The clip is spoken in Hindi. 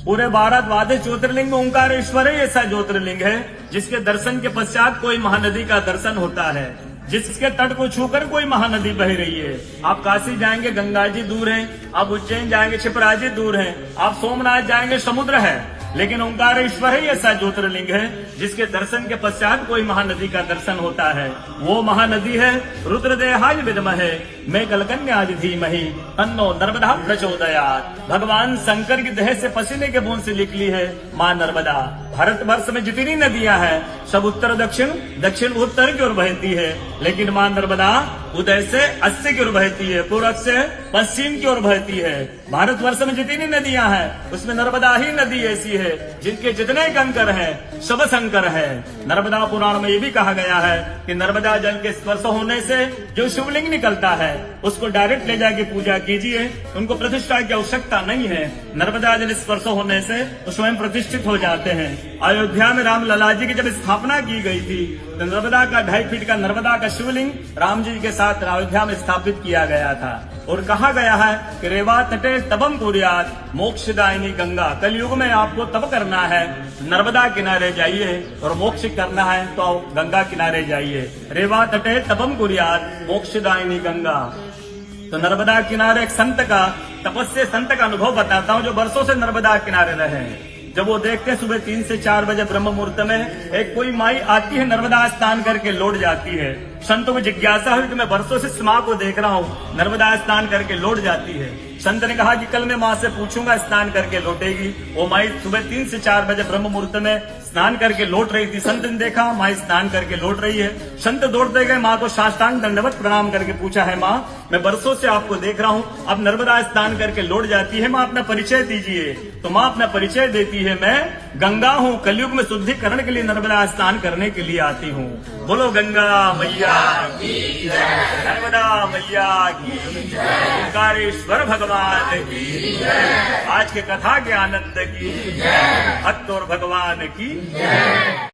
पूरे भारतवादी ज्योतिर्लिंग में ओंकारेश्वर ही ऐसा ज्योतिर्लिंग है जिसके दर्शन के पश्चात कोई महानदी का दर्शन होता है, जिसके तट को छूकर कोई महानदी बह रही है। आप काशी जाएंगे गंगा जी दूर है, आप उज्जैन जाएंगे क्षिप्रा जी दूर है, आप सोमनाथ जाएंगे समुद्र है, लेकिन ओंकारेश्वर ही ऐसा ज्योतिर्लिंग है जिसके दर्शन के पश्चात कोई महानदी का दर्शन होता है। वो महानदी है रुद्रदेहाय विद्महे मैं कलकन्याज धीमहि तन्नो नर्मदा प्रचोदयात्। भगवान शंकर की देह से पसीने के बूंद से निकली है माँ नर्मदा। भारतवर्ष में जितनी नदियां हैं सब उत्तर दक्षिण, दक्षिण उत्तर की ओर बहती है, लेकिन माँ नर्मदा उदय से अस्सी की ओर बहती है, पूरब से पश्चिम की ओर बहती है। भारतवर्ष में जितनी नदियां हैं उसमें नर्मदा ही नदी ऐसी है जिनके जितने कंकर हैं सब शंकर है। नर्मदा पुराण में ये भी कहा गया है कि नर्मदा जल के स्पर्श होने से जो शिवलिंग निकलता है उसको डायरेक्ट ले जाके पूजा कीजिए, उनको प्रतिष्ठा की आवश्यकता नहीं है। नर्मदा जल स्पर्श होने से वो स्वयं प्रतिष्ठित हो जाते हैं। अयोध्या में राम लला जी की जब स्थापना की गई थी तो नर्मदा का 2.5 फीट का नर्मदा का शिवलिंग राम जी के साथ अयोध्या में स्थापित किया गया था। और कहा गया है कि रेवा तटे तबम कुर्यात् मोक्षदायिनी गंगा। कलयुग में आपको तब करना है, नर्मदा किनारे जाइए, और मोक्ष करना है तो गंगा किनारे जाइए। रेवा तटे तबम कुर्यात् मोक्षदायिनी गंगा। तो नर्मदा किनारे एक संत का, तपस्या संत का अनुभव बताता हूँ जो वर्षों से नर्मदा किनारे रहे। जब वो देखते हैं सुबह 3 से 4 बजे ब्रह्म मुहूर्त में एक कोई माई आती है, नर्मदा स्नान करके लौट जाती है। संतों को जिज्ञासा हुई कि मैं वर्षों से इस माँ को देख रहा हूँ, नर्मदा स्नान करके लौट जाती है। संत ने कहा कि कल मैं माँ से पूछूंगा, स्नान करके लौटेगी। वो माई सुबह 3 से 4 बजे ब्रह्म मुहूर्त में स्नान करके लौट रही थी। संत ने देखा माँ स्नान करके लौट रही है। संत दौड़ते गए, माँ को साष्टांग दंडवत प्रणाम करके पूछा है माँ मैं वर्षों से आपको देख रहा हूँ, अब नर्मदा स्नान करके लौट जाती है, माँ अपना परिचय दीजिए। तो माँ अपना परिचय देती है, मैं गंगा हूँ, कलयुग में शुद्धिकरण के लिए नर्मदा स्नान करने के लिए आती हूँ। बोलो गंगा मैया की जय, नर्मदा मैया की जय, ओंकारेश्वर भगवान की जय, आज के कथा के आनंद की जय, भक्त और भगवान की जय।